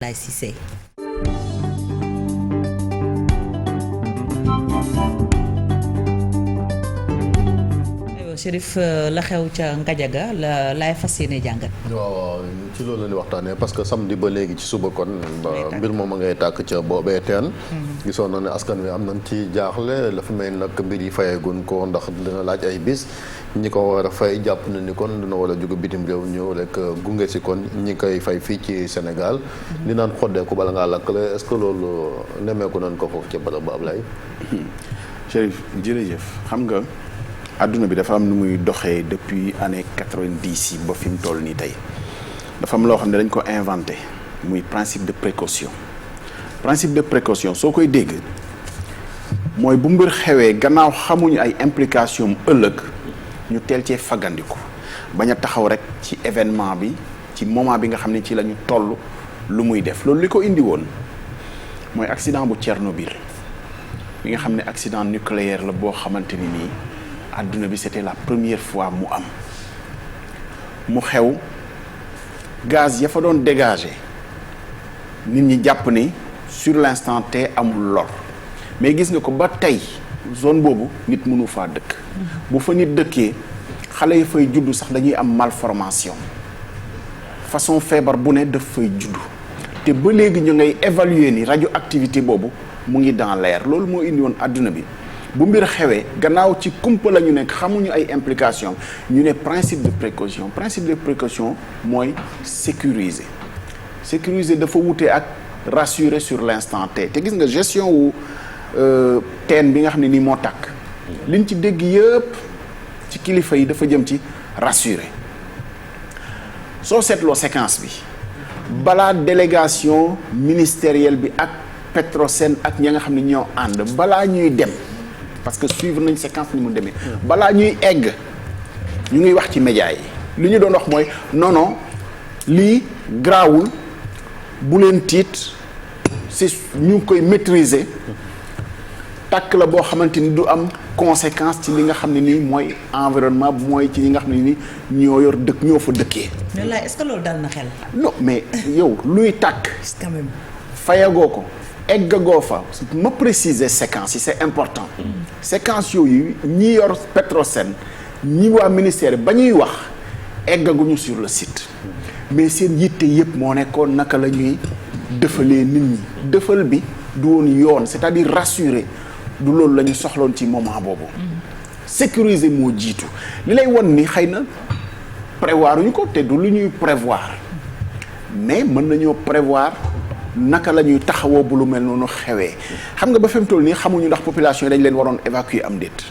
Laye Cissé. Chérif, la xew ca Ngajaga la laay fas yéene jàngat. waaw ci loolu la ñuy waxtaanee parce que samedi ba léegi ci suba kon mbir moom a ngay tàkk ca boobee teen gisoon na ne askan wi am nañ ci jaaxle la fi may nag mbir yi fayeegun ko ndax dina laaj ay bis ñi ko war a fay jàpp na ni kon dina war a jóge bitim réew ñëw rek gunge si kon ñi koy fay fii ci Sénégal li naan xoddeeku bala ngaa lakkale est-ce que loolu nemeeku nañ ko foofu ca barab ba Ablaye. Chérif jërëjëf xam nga adduna bi dafa am nu muy doxee depuis année 90 yi ba fi mu toll nii tey dafa am loo xam ne dañ ko inventé muy principe de précaution soo koy dégg mooy bu mbir xewee gannaaw xamuñu ay implication ëllëg ñu teel cee fagandiku bañ a taxaw rek ci événement bi ci moment bi nga xam ne ci la ñu toll lu muy def loolu li ko indi woon mooy accident bu Tchernobyl bi nga xam ne accident nucléaire la boo xamante ni nii adduna bi c'était la première fois mu am mu xew gaz ya fa doon dégager nit ñi jàpp ni sur l'instant T amul lor mais gis nga ko ba tey zone boobu nit mënu faa dëkk bu fa nit dëkkee xale yi fay juddu sax dañuy am malformation façon feebar bu ne daf fay juddu te ba léegi ñu ngay évaluer ni radioactivité boobu mu ngi dans l'air loolu moo indi woon adduna bi bu mbir xewee gannaaw ci kumpa la ñu nekk xamuñu ay implications ñu ne principe de précaution mooy sécuriser dafa wute ak rassurer sur l'instant T te gis nga gestion wu teen bi nga xam ne nii moo tàkk liñ ci dégg yëpp ci kilifa yi dafa jëm ci rassurer soo seetloo séquence bi balaa délégation ministérielle bi ak Petrosen ak ña nga xam ne ñoo ànd balaa ñuy dem parce que suivre nañ séquence ni mu demee balaa ñuy egg ñu ngi wax ci médias yi li ñu doon wax mooy non lii grawul bu leen tiit c'est ñu ngi koy maîtriser tàkk la boo xamante ni du am conséquence ci li nga xam ne nii mooy environnement mooy ci ñi nga xam ne nii ñoo yor dëkk ñoo fa dëkkee. mais là est-ce que loolu dal na xel. non mais yow luy tàkk. quand même. fayagoo ko. eggagoo fa ma préciser séquence yi c'est important séquence yooyu ñi yor Petrosen ñi waa ministère ba ñuy wax eggaguñu sur le site mais seen yitte yëpp moo nekkoon naka la ñuy dëfalee nit ñi dëfal bi du woon yoon c'est-à-dire rassurer du loolu la ñu soxloon ci moment boobu sécuriser moo jiitu li lay won ni xëy na prévoir uñu ko te du lu ñuy prévoir mais mën nañoo prévoir naka la ñuy taxawoo bu lu mel noonu xewee xam nga ba fi mu toll nii xamuñu ndax population yi dañ leen waroon évacuer am déet.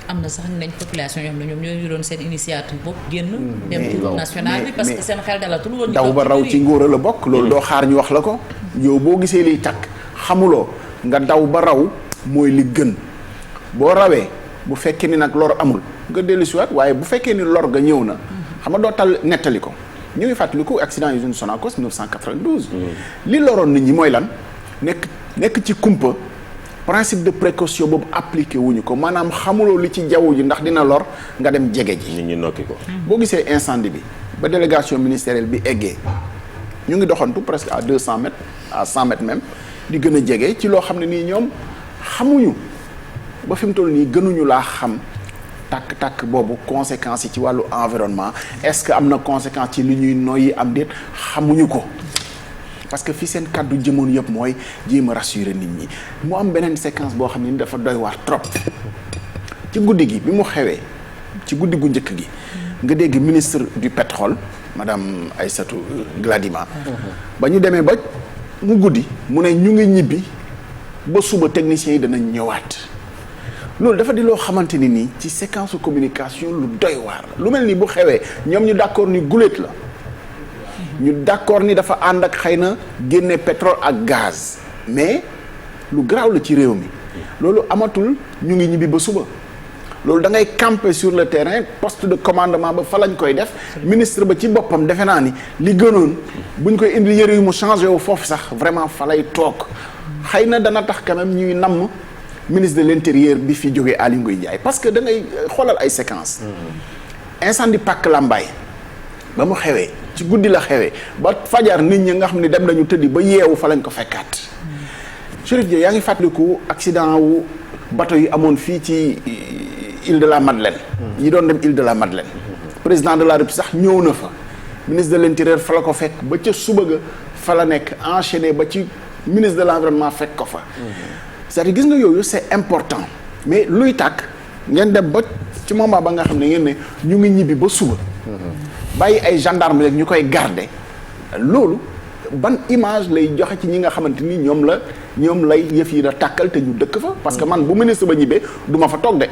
am na sax nañ population yoo xam ne ñoom ñoo doon seen initiative bopp génn. dem tour national bi parce que seen xel dalatul woon. daw ba raw ci ngóora la bokk. loolu doo xaar ñu wax la ko. yow boo gisee liy takk xamuloo nga daw ba raw mooy li gën boo rawee bu fekkee ni nag lor amul nga dellusiwaat waaye bu fekkee ni lor ga ñëw na. xam nga doo tal nettali ko. ñu ngi fàttaliku accident usine Sonacos 1992. li loroon nit ñi mooy lan nekk ci kumpa principe de précaution boobu appliqué wuñu ko maanaam xamuloo li ci jaww ji ndax dina lor nga dem jege ji. nit ñi nokki ko. boo gisee incendie bi ba délégation ministérielle bi eggee ñu ngi doxantu presque à 200 mètres à 100 mètres même di gën a jege ci loo xam ne nii ñoom xamuñu ba fi mu toll nii gënuñu laa xam. tàkk-tàkk boobu conséquences yi ci wàllu environnement est-ce que am na conséquence ci li ñuy noyyi am déet xamuñu ko parce que fi seen kàddu jëmoon yëpp mooy jéem a rassurer nit ñi mu am beneen séquence boo xam ne ni dafa doy waar trop ci guddi gi bi mu xewee ci guddi gu njëkk gi nga dégg ministre du pétrole madame Aïssatou Gladima ba ñu demee ba mu guddi mu ne ñu ngi ñibbi ba suba techniciens yi danañ ñëwaat loolu dafa di loo xamante ni nii ci séquence communication lu doy waar lu mel ni bu xewee ñoom ñu d'accord ni guléet la ñu d'accord ni dafa ànd ak xëy na génne pétrole ak gaz mais lu garaaw la ci réew mi loolu amatul ñu ngi ñibbi ba suba loolu da ngay camper sur le terrain poste de commandement ba fa lañ koy def ministre ba ci boppam defe naa ni li gënoon buñ koy indi yëre yu mu changé wu foofu sax vraiment fa lay toog xëy na dana tax quand même ñuy namm ministre de l'intérieur bi fi jógee Aly Ngouille Ndiaye parce que da ngay xoolal ay séquences. incendie Pàcc Lambaye ba mu xewee ci guddi la xewee ba fajar nit ñi nga xam ne dem nañu tëddi ba yeewu fa lañ ko fekkaat. Chérif Dia yaa ngi fàttaliku accident wu bateau yi amoon fii ci île de la Madeleine. yi doon dem île de la Madeleine. président de la République sax ñëw na fa. ministre de l'intérieur fa la ko fekk ba ca suba ga fa la nekk enchaîné ba ci ministre de l'environnement fekk ko fa. c'est-à-dire gis nga yooyu c'est important mais luy tàkk ngeen dem ba ci moment ba nga xam ne ngeen ne ñu ngi ñibbi ba suba. bàyyi ay gendarme rek ñu koy garder loolu ban image lay joxe ci ñi nga xamante ni ñoom lay yëf yi da tàkkal te ñu dëkk fa. parce que man bu ministre ba ñibbee du ma fa toog de.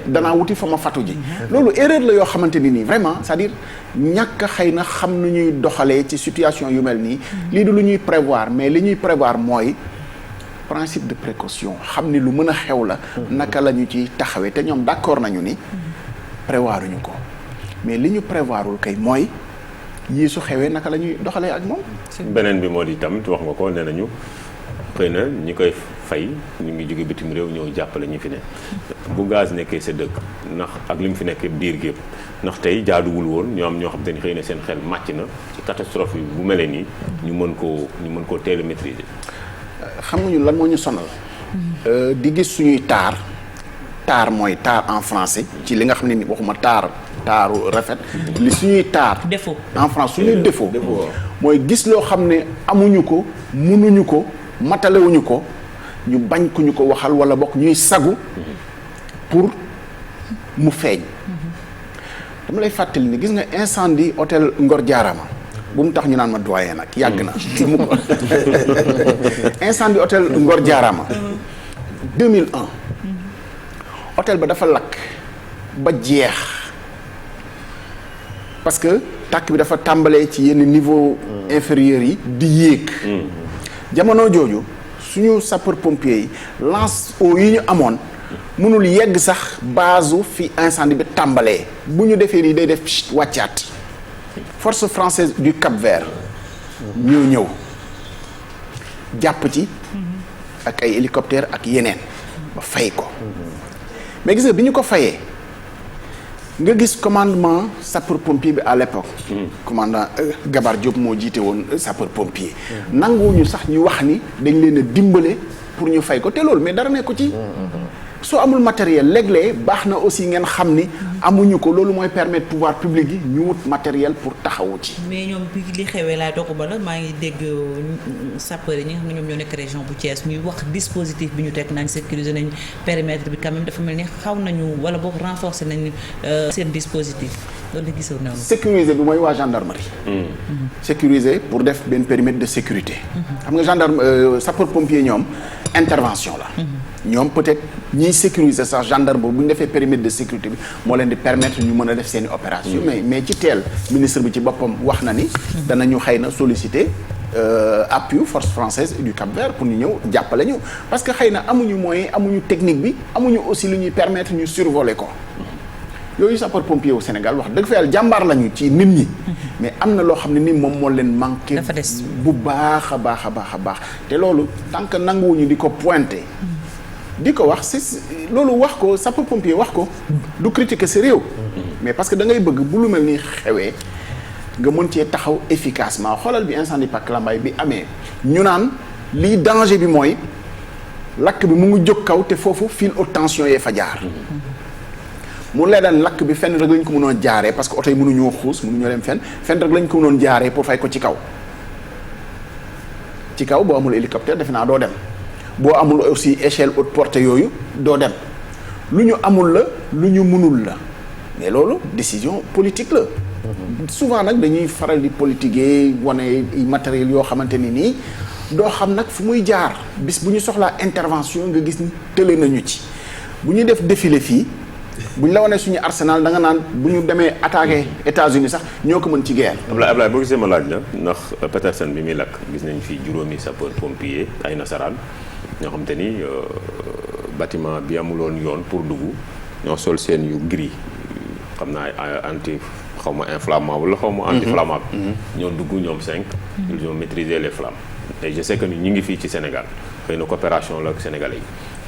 danaa wuti fa ma fatu ji. loolu erreur la yoo xamante ni nii vraiment c'est-à-dire ñàkk xëy na xam nu ñuy doxalee ci situation yu mel nii. lii du lu ñuy prévoir mais li ñuy prévoir mooy principe de précaution xam ni lu mën a xew la. naka la ñu ci taxawee te ñoom d'accord nañu ni prévoiruñu ko mais li ñu prévoirul kay mooy yii su xewee naka la ñuy doxalee ak moom. beneen bi moo di tamit wax nga ko nee nañu. xëy na ñi koy fay ñu ngi jóge bitim réew ñëw jàppale ñi fi ne bu gaz nekkee sa dëkk ndax ak li mu fi nekk diir gépp ndax tey jaaduwul woon ñoo am ñoo xam te ni xëy na seen xel màcc na ci catastrophe yi bu melee nii ñu mën koo teel a maîtriser. xam nga ñun lan moo ñu sonal. di gis suñuy taar mooy taar en français ci li nga xam ne ni waxuma taaru rafet li suñuy taar défaut en France suñuy défaut mooy gis loo xam ne amuñu ko mënuñu ko matalewuñu ko ñu bañ ku ñu ko waxal wala bokk ñuy sagu pour mu feeñ. dama lay fàttali ni gis nga incendie hôtel Ngor Jaarama bu mu tax ñu naan ma doyen nag yàgg na mu ko incendie hôtel Ngor Jaarama 2001 hôtel ba dafa lakk ba jeex parce que tàkk bi dafa tàmbalee ci yenn niveau inférieurs yi di yéeg. jamono jooju suñu sapeur pompier yi lance eau yi ñu amoon mënul yegg sax base fi incendie bi tàmbalee bu ñu defee nii day def wàccaat force française du Cap-Vert ñoo ñëw jàpp ci ak ay hélicoptère ak yeneen ba fay ko mais gis nga bi ñu ko fayee nga gis commandement sapeur pompier bi à l'époque commandant Gabar Diop moo jiite woon sapeur pompier nanguwuñu sax ñu wax ni dañ leen a dimbale pour ñu fay ko te loolu mais dara ne ko ci soo amul matériel léeg-léeg baax na aussi ngeen xam ni amuñu ko loolu mooy permettre pouvoir public yi ñu wut matériel pour taxawu ci. mais ñoom bi li xewee laay doog ba la maa ngi dégg sapeur yi ñi nga xam ne ñoom ñoo nekk région bu Thiès ñuy wax dispositif bi ñu teg nañ sécuriser nañ périmètre bi quand même dafa mel ni xaw nañu wala boog renforcer nañu seen dispositif loolu la gisoon noonu. sécuriser bi mooy waa gendarmerie. sécuriser pour def benn périmètre de sécurité. xam nga gendarme sapeur pompier ñoom intervention la. ñoom peut-être ñiy sécuriser sax gendarme bu ñu defee périmètre de sécurité bi moo leen di permettre ñu mën a def seeni opération mais ci teel ministre bi ci boppam wax na ni danañu xëy na solliciter appui force française du Cap-Vert pour ñu ñëw jàppale ñu parce que xëy na amuñu moyen amuñu technique bi amuñu aussi lu ñuy permettre ñu survoler ko yooyu sapeur pompier au Sénégal wax dëgg fa yàlla jàmbaar lañu ci nit ñi mais am na loo xam ne ni moom moo leen manqué bu baax a baax a baax a baax te loolu tant que nanguwuñu di ko pointer di ko wax c'est loolu wax ko sapeur pompier wax ko du critiquer sa réew mais parce que da ngay bëgg bu lu mel ni xewee nga mën cee taxaw efficacement xoolal bi incendie Pack Lambaye bi amee ñu naan lii danger bi mooy lakk bi mu ngi jóg kaw te foofu fil haute tension yee fa jaar mu lee daan lakk bi fenn rek lañ ko mënoon jaaree parce que oto yi mënuñoo xuus mënuñoo dem fenn rek lañ ko mënoon jaaree pour fay ko ci kaw boo amul hélicoptère defe naa doo dem boo amul aussi échelle haute portée yooyu doo dem lu ñu amul la lu ñu mënul la mais loolu décision politique la souvent nag dañuy faral di politiquer wane matériel yoo xamante ni nii doo xam nag fu muy jaar bis bu ñu soxlaa intervention nga gis ni tële nañu ci bu ñu def défilé fii bu ñu la wanee suñu arsenal da nga naan bu ñu demee attaquer États-Unis sax ñoo ko mën ci guerre. Ablaye boo gisee ma laaj la ndax Petersen bi muy lakk gis nañ fi juróomi sapeur pompier ay nasaraan ñoo xam te ni bâtiment bi amuloon yoon pour dugg ñoo sol seen yu gris xam naa anti xaw ma inflammable la xaw ma anti-flammable ñoo dugg ñoom 5 ils ont maîtrisé les flammes et je sais que ni ñu ngi fii ci Sénégal xëy na coopération la ak Sénégalais yi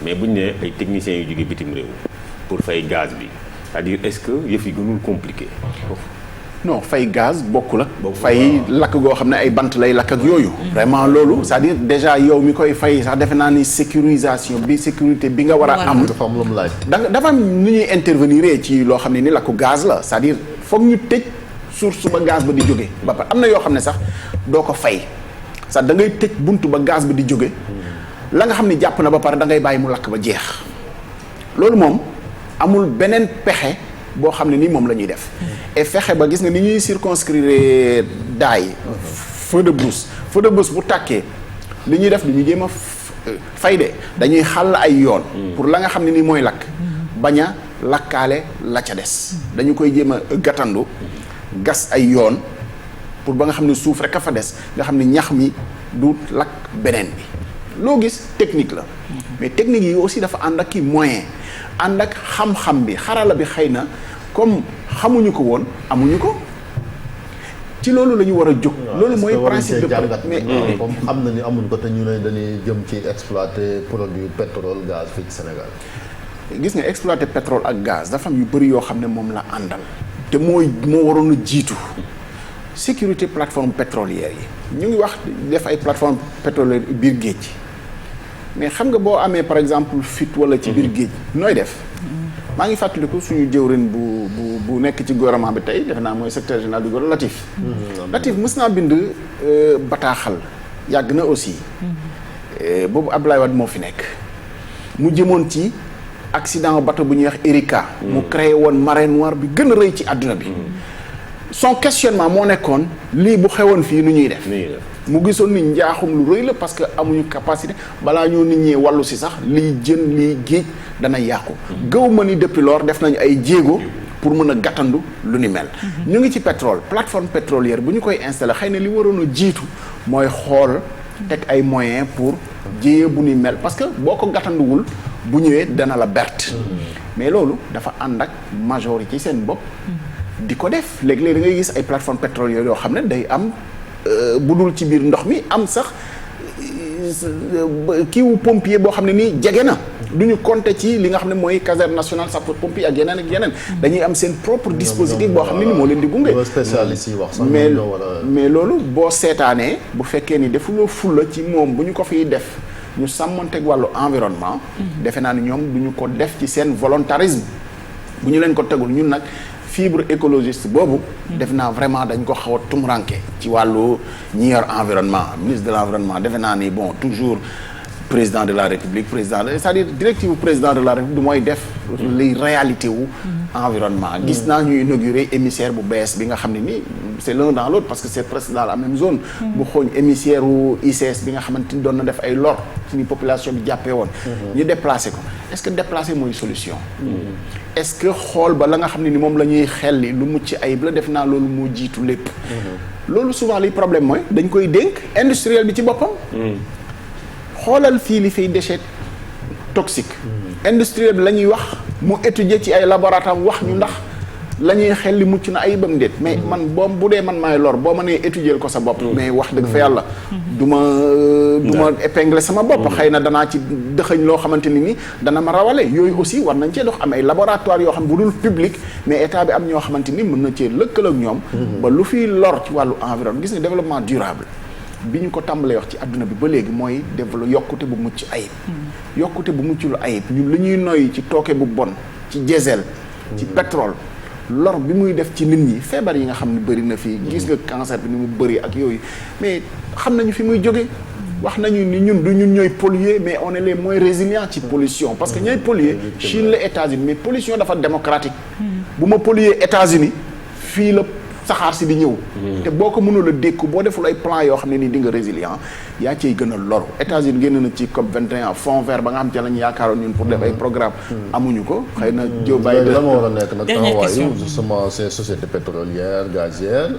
mais bu ñu nee ay techniciens yu jógee bitim réew pour fay gaz bi c'est-à-dire est-ce que yëf yi gënul compliqué non fay gaz bokkul ak fay lakk goo xam ne ay bant lay lakk ak yooyu vraiment loolu c'est-à-dire déjà yow mi koy fay sax defe naa ni sécurisation bi sécurité bi nga war a am dafa am lu mu laaj. dafa am nu ñuy intervenir ci loo xam ne ni lakku gaz la c'est-à-dire foog ñu tëj source ba gaz ba di jóge ba pare am na yoo xam ne sax doo ko fay sax da ngay tëj buntu ba gaz ba di jóge la nga xam ne jàpp na ba pare da ngay bàyyi mu lakk ba jeex loolu moom amul beneen pexe boo xam ne ni moom la ñuy def et fexe ba gis nga ni ñuy circonscrire daay feu de brousse bu tàkkee li ñuy def dañuy jéem a fay de dañuy xàll ay yoon pour la nga xam ne ni mooy lakk bañ a lakkaale la ca des dañu koy jéem a gàttandu gas ay yoon pour ba nga xam ne suuf rek a fa des nga xam ne ñax mi du lakk beneen bi loo gis technique la mais technique yi aussi dafa ànd ak ki moyen ànd ak xam-xam bi xarala bi xëy na comme xamuñu ko woon amuñu ko ci loolu la ñu war a jóg. loolu mooy principe de jàngat mais comme xam na ni amuñ ko te ñu ne dañuy jëm ci exploiter produit pétrole gaz fii ci Sénégal. gis nga exploiter pétrole ak gaz dafa am yu bëri yoo xam ne moom la àndal te moo waroon a jiitu sécurité plateforme pétrolière yi ñu ngi wax def ay plateforme pétrolière biir géej mais xam nga boo amee par exemple fuite wala ci biir géej nooy def maa ngi fàttaliku suñu jëwrin bu nekk ci gouvernement bi tey defe naa mooy secrétaire général du gouvernement Latif mës naa bind bataaxal yàgg na aussi boobu Abdoulaye Wade moo fi nekk mu jëmoon ci accident bateau bu ñuy wax Erika mu créé woon marée noire bi gën a rëy ci àdduna bi son questionnement moo nekkoon lii bu xewoon fii nu ñuy def mu gisoon ni njaaxum lu rëy la parce que amuñu capacité balaa ñoo nit ñi wàllu si sax liy jën liy géej dana yàqu gëw ma ni depuis lors def nañu ay jéego pour mën a gàttandu lu ni mel ñu ngi ci pétrole plateforme pétrolière bu ñu koy installé xëy na li waroon a jiitu mooy xool teg ay moyens pour jéye bu ni mel parce que boo ko gàttanduwul bu ñëwee dana la berte mais loolu dafa ànd ak majorité ci seen bopp di ko def léeg-léeg da ngay gis ay plateforme pétrolière yoo xam ne day am bu dul ci biir ndox mi am sax kiiwu pompier boo xam ne nii jege na du ñu compter ci li nga xam ne mooy caserne nationale sapeur pompier ak yeneen ak yeneen dañuy am seen propre dispositif boo xam ne ni moo leen di gunge spécialiste yi wax sax mais loolu boo seetaanee bu fekkee ni defuloo fulla ci moom bu ñu ko fiy def ñu sàmmanteeg wàllu environnement defe naa ni ñoom du ñu ko def ci seen volontarisme bu ñu leen ko tegul ñun nag fibre écologiste boobu def naa vraiment dañ ko xaw a tumuranke ci wàllu ñi yor environnement ministre de l'environnement defe naa ni bon toujours président de la république c'est-à-dire directive président de la république mooy def li réalité wu environnement gis naa ñu inaugurer émissaire bu bees bi nga xam ne ni c'est l'un dans l'autre parce que c'est presque dans la même zone bu xooñ émissaire wu ICS bi nga xamante ni doon na def ay lor ci ni population bi jàppee woon ñu déplacé ko est-ce que déplacé mooy solution est-ce que xool ba la nga xam ne ni moom la ñuy xelli lu mucc ayib la def naa loolu moo jiitu lépp loolu souvent liy problème mooy dañ koy dénk industriel bi ci boppam xoolal fii li fiy déchet toxique industriel bi la ñuy wax mu étudier ci ay laboratoire wax ñu ndax la ñuy xel li mucc na ayibam déet mais man boom bu dee man maay lor boo ma nee étudier ko sa bopp mais wax dëgg fa yàlla du ma épingler sama bopp xëy na danaa ci dëxëñ loo xamante ni dana ma rawale yooyu aussi war nañ cee dox am ay laboratoire yoo xam bu dul public mais état bi am ñoo xamante ni mën na cee lëkkaloo ak ñoom ba lu fiy lor ci wàllu environnement gis nga développement durable bi ñu ko tàmbalee wax ci àdduna bi ba léegi mooy développé yokkute bu mucc ayib yokkute bu muccul ayib ñun li ñuy noyyi ci tooke bu bon ci diesel ci pétrole lor bi muy def ci nit ñi feebar yi nga xam ne bëri na fii gis nga cancer bi ni mu bëri ak yooyu mais xam nañu fi muy jóge wax nañu ni ñun du ñun ñooy polluer mais on est les moins résilients ci pollution parce que ñooy polluer Chine la États-Unis mais pollution dafa démocratique bu ma polluer États-Unis fii la saxaar si di ñëw te boo ko mënul a dékku boo deful ay plan yoo xam ne nii di nga résilient yaa ciy gën a loru États-Unis génn na ci COP 21 fond vert ba nga xam ci lañu yaakaaroon ñun pour def ay programme amuñu ko xëy na Joe Biden lan moo war a nekk nag taxawaayu justement ces sociétés pétrolières gazières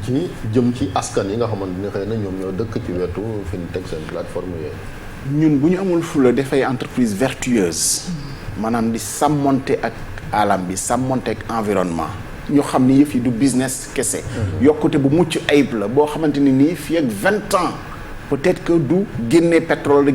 ci jëm ci askan yi nga xamante ni xëy na ñoom ñoo dëkk ci wetu fi ñu teg seen plateforme yooyu ñun bu ñu amul fula dafay entreprise vertueuse maanaam di sàmmonte ak alam bi sàmmonte ak environnement ñu xam ni yëf yi du business kese yokkute bu mucc ayib la boo xamante ni nii fii ak 20 ans peut-être que du génnee pétrole